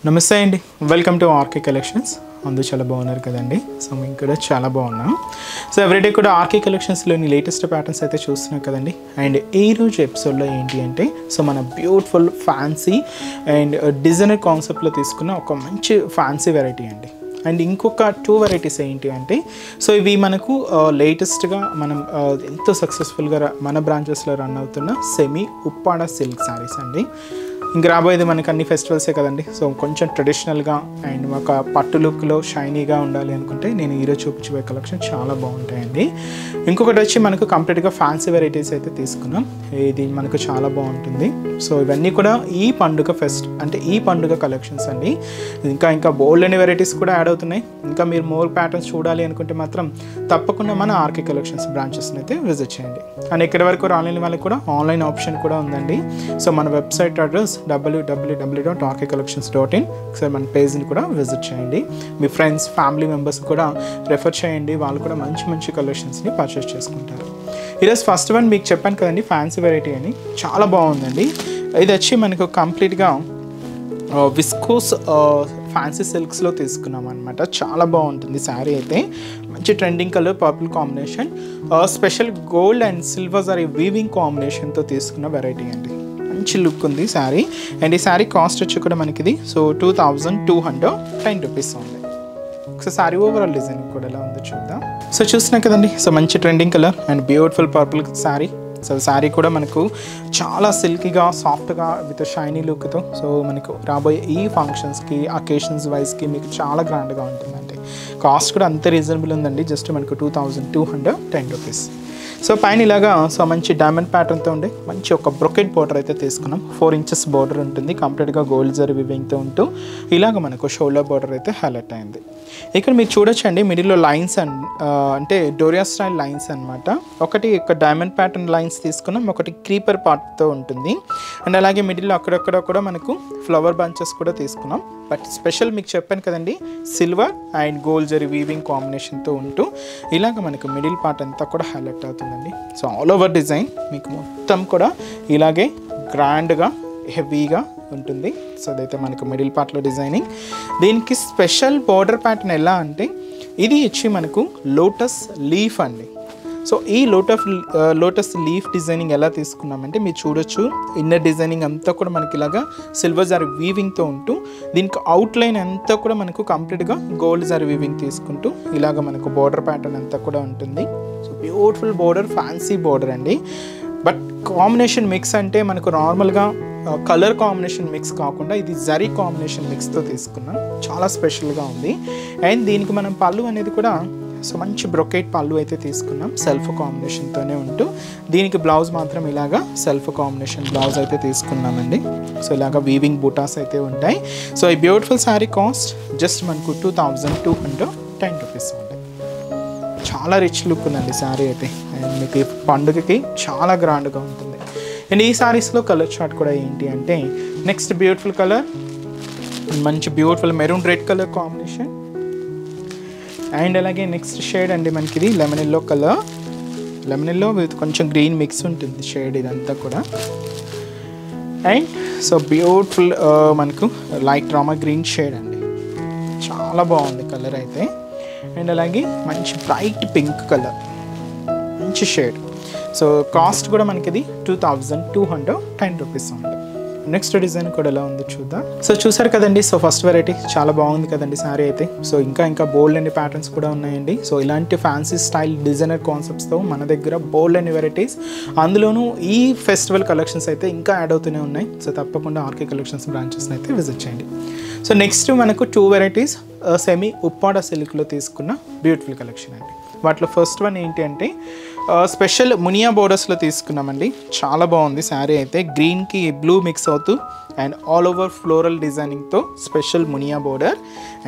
నమస్తే అండి, welcome to RK collections. అందరూ చాలా బాగున్నారు కదండి. సో మేము కూడా చాలా బాగున్నాం. సో ఎవ్రీడే కూడా ఆర్కే కలెక్షన్స్లోని లేటెస్ట్ ప్యాటర్న్స్ అయితే చూస్తున్నాం కదండి. అండ్ ఈరోజు ఎపిసోడ్లో ఏంటి అంటే సో మన బ్యూటిఫుల్ ఫ్యాన్సీ అండ్ డిజైనర్ కాన్సెప్ట్లో తీసుకున్న ఒక మంచి ఫ్యాన్సీ వెరైటీ అండి. అండ్ ఇంకొక 2 వెరైటీస్ ఏంటి అంటే సో ఇవి మనకు లేటెస్ట్గా మనం ఎంతో సక్సెస్ఫుల్గా మన బ్రాంచెస్లో రన్ అవుతున్న సెమీ ఉప్పాడ సిల్క్ శారీస్ అండి. ఇంక రాబోయేది మనకు అన్ని ఫెస్టివల్సే కదండి. సో కొంచెం ట్రెడిషనల్గా అండ్ ఒక పట్టు లుక్లో షైనీగా ఉండాలి అనుకుంటే నేను ఈరోజు చూపించే కలెక్షన్ చాలా బాగుంటాయండి. ఇంకొకటి వచ్చి మనకు కంప్లీట్గా ఫ్యాన్సీ వెరైటీస్ అయితే తీసుకున్నాం. ఇది మనకు చాలా బాగుంటుంది. సో ఇవన్నీ కూడా ఈ పండుగ ఈ పండుగ కలెక్షన్స్ అండి. ఇంకా బోల్డ్ అనే వెరైటీస్ కూడా యాడ్ అవుతున్నాయి. ఇంకా మీరు మోర్ ప్యాటర్న్స్ చూడాలి అనుకుంటే మాత్రం తప్పకుండా మన ఆర్కే కలెక్షన్స్ బ్రాంచెస్ని అయితే విజిట్ చేయండి. అండ్ ఇక్కడ వరకు రాలేని వాళ్ళకి కూడా ఆన్లైన్ ఆప్షన్ కూడా ఉందండి. సో మన వెబ్సైట్ అడ్రస్ www.rkcollections.in. ఒకసారి మన పేజ్ని కూడా విజిట్ చేయండి. మీ ఫ్రెండ్స్ ఫ్యామిలీ మెంబర్స్ కూడా రెఫర్ చేయండి. వాళ్ళు కూడా మంచి మంచి కలెక్షన్స్ని పర్చేస్ చేసుకుంటారు. ఈరోజు ఫస్ట్ వన్ మీకు చెప్పాను కదండి, ఫ్యాన్సీ వెరైటీ అని, చాలా బాగుందండి. ఇది వచ్చి మనకు కంప్లీట్గా విస్కోస్ ఫ్యాన్సీ సిల్క్స్లో తీసుకున్నాం అనమాట. చాలా బాగుంటుంది శారీ అయితే. మంచి trending colour purple combination, special gold and silver sorry weaving కాంబినేషన్తో తీసుకున్న వెరైటీ అండి. మంచి లుక్ ఉంది శారీ. అండ్ ఈ శారీ కాస్ట్ వచ్చి కూడా మనకి ఇది సో 2210 రూపీస్ ఉంది. సో శారీ ఓవరాల్ డిజైన్ కూడా ఎలా ఉందో చూద్దాం. సో చూస్తున్నాం కదండి, సో మంచి trending colour and beautiful purple sari. So sari కూడా మనకు చాలా సిల్కీగా సాఫ్ట్గా విత్ షైనీ లుక్తో సో మనకు రాబోయే ఈ ఫంక్షన్స్కి అకేషన్స్ వైజ్కి మీకు చాలా గ్రాండ్గా ఉంటుందండి. కాస్ట్ కూడా అంతే రీజనబుల్ ఉందండి, జస్ట్ మనకు 2210 రూపీస్. సో పైన ఇలాగా సో మంచి డైమండ్ ప్యాటర్న్తో ఉండే మంచి ఒక బ్రొకెట్ బార్డర్ అయితే తీసుకున్నాం. 4 ఇంచెస్ బార్డర్ ఉంటుంది, కంప్లీట్గా గోల్డ్ జరీ వివింగ్తో ఉంటూ ఇలాగ మనకు షోల్డర్ బార్డర్ అయితే హైలైట్ అయింది. ఇక్కడ మీరు చూడొచ్చండి, మిడిల్లో లైన్స్ అంటే డోరియా స్టైల్ లైన్స్ అనమాట. ఒకటి డైమండ్ ప్యాటర్న్ లైన్స్ తీసుకున్నాం, ఒకటి క్రీపర్ పార్ట్తో ఉంటుంది. అండ్ అలాగే మిడిల్లో అక్కడక్కడ కూడా మనకు ఫ్లవర్ బంచెస్ కూడా తీసుకున్నాం. బట్ స్పెషల్ మీకు చెప్పాను కదండి, silver and gold zari weaving కాంబినేషన్తో ఉంటూ ఇలాగ మనకు మిడిల్ పార్ట్ అంతా కూడా హైలైట్ అవుతుందండి. సో ఆల్ ఓవర్ డిజైన్ మీకు మొత్తం కూడా ఇలాగే గ్రాండ్గా హెవీగా ఉంటుంది. సో అదైతే మనకు మిడిల్ పార్ట్లో డిజైనింగ్. దీనికి స్పెషల్ బార్డర్ ప్యాటర్న్ ఎలా అంటే ఇది ఇచ్చి మనకు లోటస్ లీఫ్ అండి. సో ఈ లోటస్ లీఫ్ డిజైనింగ్ ఎలా తీసుకున్నామంటే మీరు చూడొచ్చు, ఇన్నర్ డిజైనింగ్ అంతా కూడా మనకి ఇలాగా సిల్వర్ జారీ వీవింగ్తో ఉంటూ దీనికి అవుట్లైన్ అంతా కూడా మనకు కంప్లీట్గా గోల్డ్ జారీ వీవింగ్ తీసుకుంటూ ఇలాగ మనకు బార్డర్ ప్యాటర్న్ అంతా కూడా ఉంటుంది. So beautiful border, fancy border అండి. బట్ కాంబినేషన్ మిక్స్ అంటే మనకు నార్మల్గా కలర్ కాంబినేషన్ మిక్స్ కాకుండా ఇది జరీ కాంబినేషన్ మిక్స్తో తీసుకున్నాం. చాలా స్పెషల్గా ఉంది. అండ్ దీనికి మనం పళ్ళు అనేది కూడా సో మంచి బ్రొకెట్ పళ్ళు అయితే తీసుకున్నాం, సెల్ఫ్ కాంబినేషన్తోనే ఉంటూ. దీనికి బ్లౌజ్ మాత్రం ఇలాగా సెల్ఫ్ కాంబినేషన్ బ్లౌజ్ అయితే తీసుకున్నామండి. సో ఇలాగా వీవింగ్ బూటాస్ అయితే ఉంటాయి. సో ఈ బ్యూటిఫుల్ శారీ కాస్ట్ జస్ట్ మనకు 2210 రూపీస్ ఉంది. చాలా రిచ్ లుక్ ఉందండి శారీ అయితే. అండ్ మీకు ఈ పండుగకి చాలా గ్రాండ్గా ఉంటుంది. అండ్ ఈ శారీస్లో కలర్ చార్ట్ కూడా ఏంటి అంటే నెక్స్ట్ బ్యూటిఫుల్ కలర్, మంచి beautiful maroon red colour combination. And అలాగే నెక్స్ట్ షేడ్ అండి మనకి ఇది lemon yellow colour, lemon yellow with కొంచెం గ్రీన్ మిక్స్ ఉంటుంది షేడ్ ఇదంతా కూడా. అండ్ సో బ్యూటిఫుల్ మనకు లైట్ రామా గ్రీన్ షేడ్ అండి, చాలా బాగుంది కలర్ అయితే. అండ్ అలాగే మంచి బ్రైట్ పింక్ కలర్, మంచి షేడ్. సో కాస్ట్ కూడా మనకి ఇది 2210 రూపీస్ ఉంది. నెక్స్ట్ డిజైన్ కూడా ఎలా ఉందో చూద్దాం. సో చూసారు కదండి, సో ఫస్ట్ వెరైటీ చాలా బాగుంది కదండి శారీ అయితే. సో ఇంకా బోల్డ్ అనే ప్యాటర్న్స్ కూడా ఉన్నాయండి. సో ఇలాంటి ఫ్యాన్సీ స్టైల్ డిజైనర్ కాన్సెప్ట్స్తో మన దగ్గర బోల్డ్ అనే వెరైటీస్, అందులోనూ ఈ ఫెస్టివల్ కలెక్షన్స్ అయితే ఇంకా యాడ్ అవుతూనే ఉన్నాయి. సో తప్పకుండా ఆర్కే కలెక్షన్స్ బ్రాంచెస్ని అయితే విజిట్ చేయండి. సో నెక్స్ట్ మనకు 2 వెరైటీస్ సెమీ ఉప్పాడ సిల్క్లో తీసుకున్న బ్యూటిఫుల్ కలెక్షన్ అండి. వాటిలో ఫస్ట్ వన్ ఏంటి అంటే స్పెషల్ మునియా బోర్డర్స్లో తీసుకున్నామండి. చాలా బాగుంది శారీ అయితే, గ్రీన్కి బ్లూ మిక్స్ అవుతూ అండ్ ఆల్ ఓవర్ ఫ్లోరల్ డిజైనింగ్తో స్పెషల్ మునియా బోర్డర్.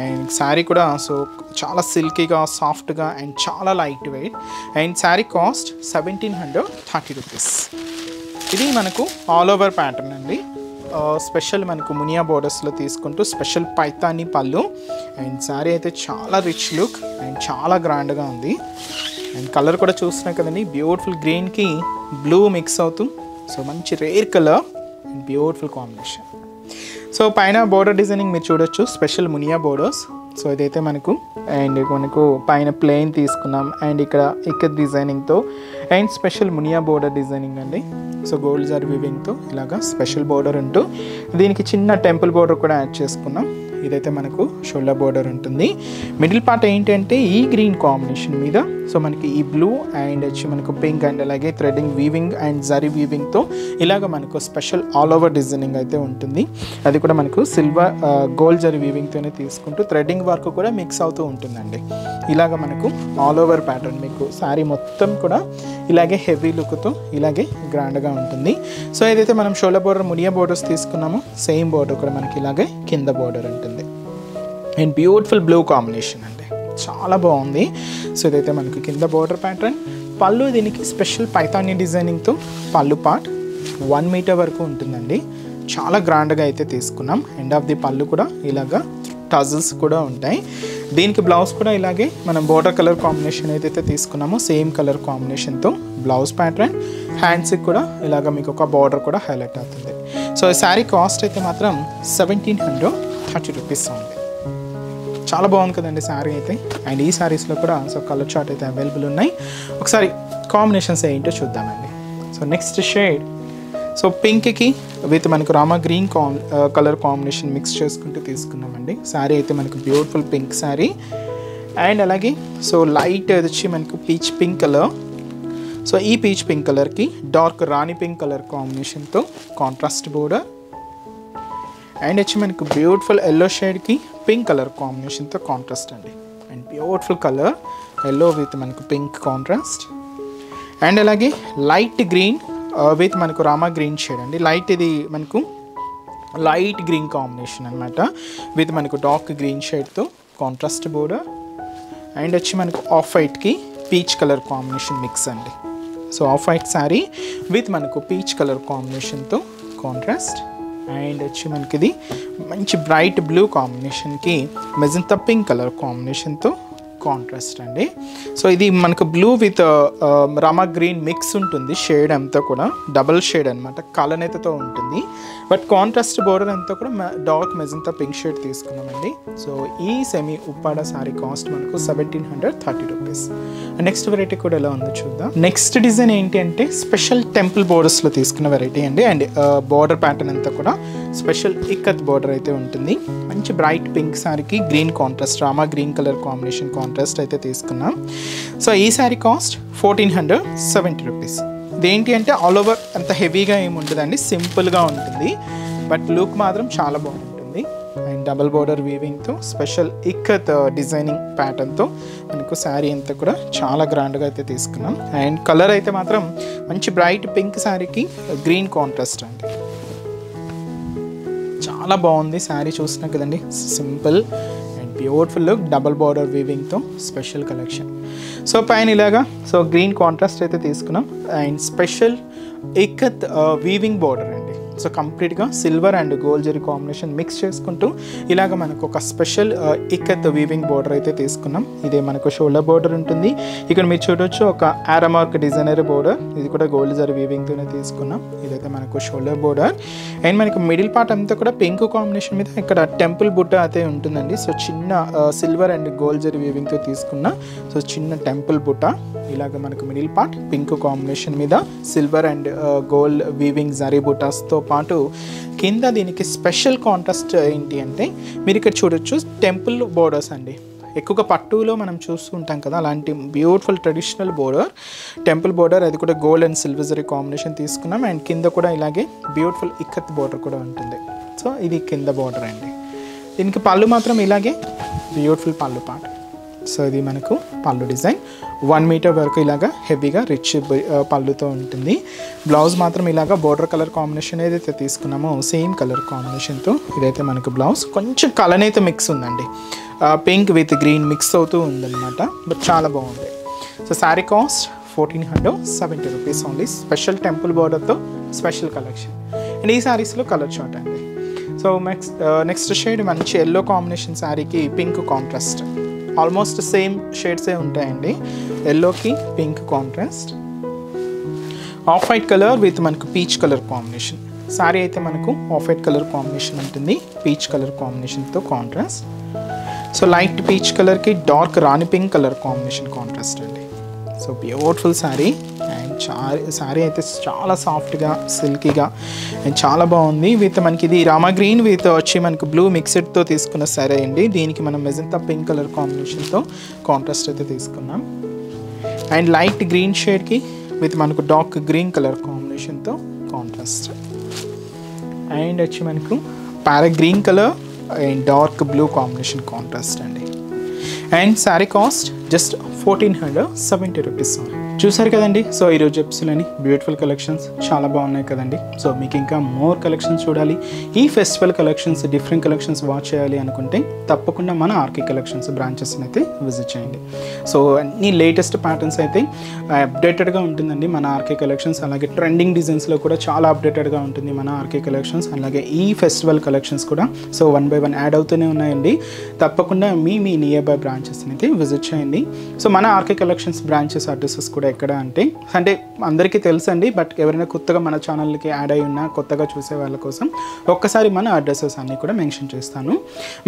అండ్ శారీ కూడా సో చాలా సిల్కీగా సాఫ్ట్గా అండ్ చాలా light weight. And sari cost 1730 rupees. ఇది మనకు ఆల్ ఓవర్ ప్యాటర్న్ అండి. స్పెషల్ మనకు మునియా బోర్డర్స్లో తీసుకుంటూ స్పెషల్ పైతాని పళ్ళు. అండ్ శారీ అయితే చాలా రిచ్ లుక్ అండ్ చాలా గ్రాండ్గా ఉంది. అండ్ కలర్ కూడా చూస్తున్నాం కదండి, బ్యూటిఫుల్ గ్రీన్కి బ్లూ మిక్స్ అవుతూ సో మంచి rare colour and beautiful combination. So పైన బోర్డర్ డిజైనింగ్ మీరు చూడొచ్చు, స్పెషల్ మునియా బోర్డర్స్. సో ఇదైతే మనకు పైన ప్లెయిన్ తీసుకున్నాం అండ్ ఇక్కడ ఇక్కత్ డిజైనింగ్తో అండ్ స్పెషల్ మునియా బోర్డర్ డిజైనింగ్ అండి. సో గోల్డ్ జరీ వీవింగ్తో ఇలాగా స్పెషల్ బోర్డర్ ఉంటూ దీనికి చిన్న టెంపుల్ బోర్డర్ కూడా యాడ్ చేసుకున్నాం. ఇదైతే మనకు షోల్డర్ బోర్డర్ ఉంటుంది. మిడిల్ పార్ట్ ఏంటంటే ఈ గ్రీన్ కాంబినేషన్ మీద సో మనకి ఈ బ్లూ అండ్ వచ్చి మనకు పింక్ అండ్ అలాగే థ్రెడింగ్ వీవింగ్ అండ్ జరీ వీవింగ్తో ఇలాగ మనకు స్పెషల్ ఆల్ ఓవర్ డిజైనింగ్ అయితే ఉంటుంది. అది కూడా మనకు సిల్వర్ గోల్డ్ జరీ వీవింగ్తోనే తీసుకుంటూ థ్రెడింగ్ వర్క్ కూడా మిక్స్ అవుతూ ఉంటుందండి. ఇలాగ మనకు ఆల్ ఓవర్ ప్యాటర్న్ మీకు శారీ మొత్తం కూడా ఇలాగే హెవీ లుక్తో ఇలాగే గ్రాండ్గా ఉంటుంది. సో ఏదైతే మనం షోల్డర్ బోర్డర్ మునియా బోర్డర్స్ తీసుకున్నామో సేమ్ బోర్డర్ కూడా మనకి ఇలాగే కింద బోర్డర్ ఉంటుంది. అండ్ బ్యూటిఫుల్ బ్లూ కాంబినేషన్ అండి, చాలా బాగుంది. సో ఇదైతే మనకి కింద బోర్డర్ ప్యాటర్న్. పళ్ళు దీనికి స్పెషల్ పైతానీ డిజైనింగ్తో పళ్ళు పార్ట్ 1 మీటర్ వరకు ఉంటుందండి. చాలా గ్రాండ్గా అయితే తీసుకున్నాం. ఎండ్ ఆఫ్ ది పళ్ళు కూడా ఇలాగా టజల్స్ కూడా ఉంటాయి. దీనికి బ్లౌజ్ కూడా ఇలాగే మనం బోర్డర్ కలర్ కాంబినేషన్ ఏదైతే తీసుకున్నామో సేమ్ కలర్ కాంబినేషన్తో బ్లౌజ్ ప్యాటర్న్. హ్యాండ్స్కి కూడా ఇలాగ మీకు ఒక బార్డర్ కూడా హైలైట్ అవుతుంది. సో ఈ శారీ కాస్ట్ అయితే మాత్రం 1730 రూపీస్ ఉంది. చాలా బాగుంది కదండి శారీ అయితే. అండ్ ఈ శారీస్లో కూడా సో కలర్ చార్ట్ అయితే అవైలబుల్ ఉన్నాయి. ఒకసారి కాంబినేషన్స్ ఏంటో చూద్దామండి. సో నెక్స్ట్ షేడ్ సో పింక్కి విత్ మనకు Rama green colour combination mix చేసుకుంటూ తీసుకున్నామండి. శారీ అయితే మనకు బ్యూటిఫుల్ పింక్ శారీ. అండ్ అలాగే సో లైట్ వచ్చి మనకు పీచ్ పింక్ కలర్. సో ఈ పీచ్ పింక్ కలర్కి డార్క్ రాణి పింక్ కలర్ కాంబినేషన్తో కాంట్రాస్ట్ బోర్డర్. అండ్ వచ్చి మనకు బ్యూటిఫుల్ ఎల్లో షేడ్కి పింక్ కలర్ కాంబినేషన్తో కాంట్రాస్ట్ అండి. And beautiful colour yellow with మనకు పింక్ కాంట్రాస్ట్. అండ్ అలాగే లైట్ గ్రీన్ విత్ మనకు రామా గ్రీన్ షేడ్ అండి. ఇది మనకు లైట్ గ్రీన్ కాంబినేషన్ అనమాట విత్ మనకు డార్క్ గ్రీన్ షేడ్తో కాంట్రాస్ట్ బోర్డర్. అండ్ వచ్చి మనకు ఆఫ్ వైట్కి పీచ్ కలర్ కాంబినేషన్ మిక్స్ అండి. So off white sari with మనకు పీచ్ కలర్ కాంబినేషన్తో కాంట్రాస్ట్. అండ్ వచ్చి మనకి ఇది మంచి బ్రైట్ బ్లూ కాంబినేషన్కి మెజంతా పింక్ కలర్ కాంబినేషన్తో కాంట్రాస్ట్ అండి. సో ఇది మనకు blue with Rama green mix ఉంటుంది. షేడ్ అంతా కూడా డబల్ షేడ్ అనమాట, కలనేతతో ఉంటుంది. బట్ కాంట్రాస్ట్ బోర్డర్ అంతా కూడా డార్క్ మెజంతా పింక్ షేడ్ తీసుకున్నామండి. సో ఈ సెమీ ఉప్పాడ శారీ కాస్ట్ మనకు 1730 రూపీస్. నెక్స్ట్ వెరైటీ కూడా ఎలా ఉందో చూద్దాం. నెక్స్ట్ డిజైన్ ఏంటి అంటే స్పెషల్ టెంపుల్ బోర్డర్స్లో తీసుకున్న వెరైటీ అండి. అండ్ బోర్డర్ ప్యాటర్న్ అంతా కూడా స్పెషల్ ఇక్కత్ బోర్డర్ అయితే ఉంటుంది. మంచి బ్రైట్ పింక్ శారీకి green contrast Rama green colour combination contrast అయితే తీసుకున్నాం. సో ఈ శారీ కాస్ట్ 1470 రూపీస్. ఇదేంటి అంటే ఆల్ ఓవర్ అంత హెవీగా ఏమి ఉండదండి, సింపుల్గా ఉంటుంది. బట్ లుక్ మాత్రం చాలా బాగుంటుంది. అండ్ డబల్ బోర్డర్ వీవింగ్తో స్పెషల్ ఇక్కత్ డిజైనింగ్ ప్యాటర్న్తో మనకు శారీ అంతా కూడా చాలా గ్రాండ్గా అయితే తీసుకున్నాం. అండ్ కలర్ అయితే మాత్రం మంచి బ్రైట్ పింక్ శారీకి గ్రీన్ కాంట్రాస్ట్ అండి. చాలా బాగుంది శారీ, చూసినా కదండి, simple and beautiful look, double border వీవింగ్తో స్పెషల్ కలెక్షన్. సో పైన ఇలాగా సో గ్రీన్ కాంట్రాస్ట్ అయితే తీసుకున్నాం. And special ikat weaving border అండి. సో కంప్లీట్గా silver and gold zari combination mix చేసుకుంటూ ఇలాగ మనకు ఒక స్పెషల్ ఇక్కత్ వీవింగ్ బోర్డర్ అయితే తీసుకున్నాం. ఇదే మనకు షోల్డర్ బోర్డర్ ఉంటుంది. ఇక్కడ మీరు చూడొచ్చు ఒక ఆరమార్క్ డిజైనర్ బోర్డర్, ఇది కూడా గోల్డ్ జరీ వీవింగ్తోనే తీసుకున్నాం. ఇదైతే మనకు షోల్డర్ బోర్డర్. అండ్ మనకు మిడిల్ పార్ట్ అంతా కూడా పింక్ కాంబినేషన్ మీద ఇక్కడ టెంపుల్ బుట్ట అయితే ఉంటుందండి. సో చిన్న సిల్వర్ అండ్ గోల్డ్ జరీ వీవింగ్తో తీసుకున్న సో చిన్న టెంపుల్ బుట్ట. ఇలాగ మనకు మిడిల్ పార్ట్ పింక్ కాంబినేషన్ మీద silver and gold weaving zari బుటాస్తో పాటు కింద దీనికి స్పెషల్ కాంట్రాస్ట్ ఏంటి అంటే మీరు ఇక్కడ చూడొచ్చు టెంపుల్ బోర్డర్స్ అండి. ఎక్కువగా పట్టులో మనం చూస్తూ ఉంటాం కదా, అలాంటి beautiful traditional border temple border. అది కూడా gold and silver zari combination తీసుకున్నాం. అండ్ కింద కూడా ఇలాగే బ్యూటిఫుల్ ఇక్కత్ బోర్డర్ కూడా ఉంటుంది. సో ఇది కింద బోర్డర్ అండి. దీనికి పళ్ళు మాత్రం ఇలాగే బ్యూటిఫుల్ పళ్ళు పార్ట్. సో ఇది మనకు పళ్ళు డిజైన్ 1 మీటర్ వరకు ఇలాగా హెవీగా రిచ్ పళ్ళుతో ఉంటుంది. బ్లౌజ్ మాత్రం ఇలాగా బోర్డర్ కలర్ కాంబినేషన్ ఏదైతే తీసుకున్నామో సేమ్ కలర్ కాంబినేషన్తో ఇదైతే మనకు బ్లౌజ్. కొంచెం కలర్ అయితే మిక్స్ ఉందండి, పింక్ విత్ గ్రీన్ మిక్స్ అవుతూ ఉందన్నమాట. బట్ చాలా బాగుంది. So sari cost 1470 rupees only. Special temple బోర్డర్తో స్పెషల్ కలెక్షన్. అండ్ ఈ శారీస్లో కలర్ చార్ట్ అండి. సో నెక్స్ట్ షేడ్ మంచి ఎల్లో కాంబినేషన్ శారీకి పింక్ కాంట్రాస్ట్. ఆల్మోస్ట్ సేమ్ షేడ్సే ఉంటాయండి. ఎల్లోకి pink contrast, off white colour with మనకు పీచ్ కలర్ కాంబినేషన్. శారీ అయితే మనకు ఆఫ్ వైట్ కలర్ కాంబినేషన్ ఉంటుంది, పీచ్ కలర్ కాంబినేషన్తో కాంట్రాస్ట్. సో లైట్ పీచ్ కలర్కి dark rani pink colour combination contrast అండి. So beautiful sari. And sari అయితే చాలా సాఫ్ట్గా సిల్కీగా అండ్ చాలా బాగుంది. విత్ మనకి ఇది రామా గ్రీన్ విత్ వచ్చి మనకు బ్లూ మిక్స్డ్తో తీసుకున్న శారీ అండి. దీనికి మనం మెజంతా పింక్ కలర్ కాంబినేషన్తో కాంట్రాస్ట్ అయితే తీసుకున్నాం. అండ్ లైట్ గ్రీన్ షేడ్కి విత్ మనకు డార్క్ గ్రీన్ కలర్ కాంబినేషన్తో కాంట్రాస్ట్. అండ్ వచ్చి మనకు ప్యారా green colour and dark blue combination contrast అండి. And sari cost just 1470 rupees. చూసారు కదండి. సో ఈరోజు ఎపిసోడ్లోని బ్యూటిఫుల్ కలెక్షన్స్ చాలా బాగున్నాయి కదండి. సో మీకు ఇంకా మోర్ కలెక్షన్స్ చూడాలి, ఈ festival collections different collections watch చేయాలి అనుకుంటే తప్పకుండా మన ఆర్కే కలెక్షన్స్ బ్రాంచెస్ని అయితే విజిట్ చేయండి. సో అన్ని లేటెస్ట్ ప్యాటర్న్స్ అయితే అప్డేటెడ్గా ఉంటుందండి మన ఆర్కే కలెక్షన్స్. అలాగే ట్రెండింగ్ డిజైన్స్లో కూడా చాలా అప్డేటెడ్గా ఉంటుంది మన ఆర్కే కలెక్షన్స్. అలాగే ఈ ఫెస్టివల్ కలెక్షన్స్ కూడా సో 1 by 1 యాడ్ అవుతూనే ఉన్నాయండి. తప్పకుండా మీ నియర్ బై బ్రాంచెస్ని అయితే విజిట్ చేయండి. సో మన ఆర్కే కలెక్షన్స్ బ్రాంచెస్ అడ్రసెస్ కూడా ఎక్కడ అంటే అందరికీ తెలుసండి, బట్ ఎవరైనా కొత్తగా మన ఛానల్కి యాడ్ అయి ఉన్న కొత్తగా చూసే వాళ్ళ కోసం ఒక్కసారి మన అడ్రసెస్ అన్నీ కూడా మెన్షన్ చేస్తాను.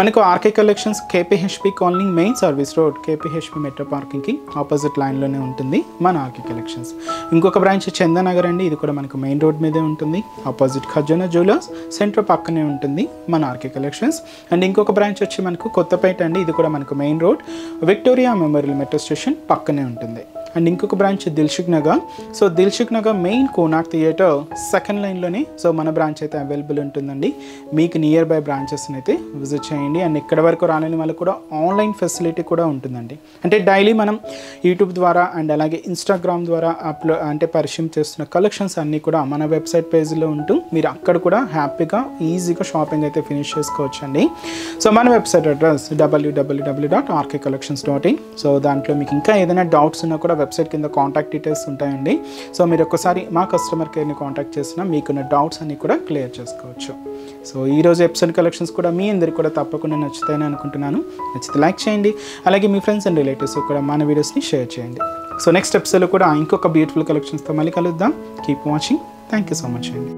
మనకు RK collections KPHB colony main service road KPHB metro పార్కింగ్కి ఆపోజిట్ లైన్లోనే ఉంటుంది మన ఆర్కే కలెక్షన్స్. ఇంకొక బ్రాంచ్ చందానగర్ అండి, ఇది కూడా మనకు మెయిన్ రోడ్ మీదే ఉంటుంది, ఆపోజిట్ ఖజానా జ్యువెలర్స్ సెంటర్ పక్కనే ఉంటుంది మన ఆర్కే కలెక్షన్స్. అండ్ ఇంకొక బ్రాంచ్ వచ్చి మనకు కొత్తపేట అండి, ఇది కూడా మనకు main road Victoria memorial metro station పక్కనే ఉంటుంది. అండ్ ఇంకొక branch Dilsukhnagar. So Dilsukhnagar main Konark theatre second లైన్లోనే సో మన బ్రాంచ్ అయితే అవైలబుల్ ఉంటుందండి. మీకు నియర్ బై బ్రాంచెస్ని అయితే విజిట్ చేయండి. అండ్ ఇక్కడ వరకు రాలేని వాళ్ళకి కూడా ఆన్లైన్ ఫెసిలిటీ కూడా ఉంటుందండి. అంటే డైలీ మనం యూట్యూబ్ ద్వారా అండ్ అలాగే ఇన్స్టాగ్రామ్ ద్వారా పరిచయం చేస్తున్న కలెక్షన్స్ అన్నీ కూడా మన వెబ్సైట్ పేజ్లో ఉంటూ మీరు అక్కడ కూడా హ్యాపీగా ఈజీగా షాపింగ్ అయితే ఫినిష్ చేసుకోవచ్చండి. సో మన వెబ్సైట్ అడ్రస్ www.rkcollections.in. సో దాంట్లో మీకు ఇంకా ఏదైనా డౌట్స్ ఉన్నా కూడా వెబ్సైట్ కింద కాంటాక్ట్ డీటెయిల్స్ ఉంటాయండి. సో మీరు ఒక్కసారి మా కస్టమర్ కేర్ని కాంటాక్ట్ చేసినా మీకున్న డౌట్స్ అన్ని కూడా క్లియర్ చేసుకోవచ్చు. సో ఈరోజు ఎపిసోడ్ కలెక్షన్స్ కూడా మీ అందరికి కూడా తప్పకుండా నచ్చుతాయని అనుకుంటున్నాను. నచ్చితే లైక్ చేయండి, అలాగే మీ ఫ్రెండ్స్ అండ్ రిలేటివ్స్ కూడా మన వీడియోస్ని షేర్ చేయండి. సో నెక్స్ట్ ఎపిసోడ్లో కూడా ఇంకొక బ్యూటిఫుల్ కలెక్షన్స్తో మళ్ళీ కలుద్దాం. Keep watching. Thank you so much అండి.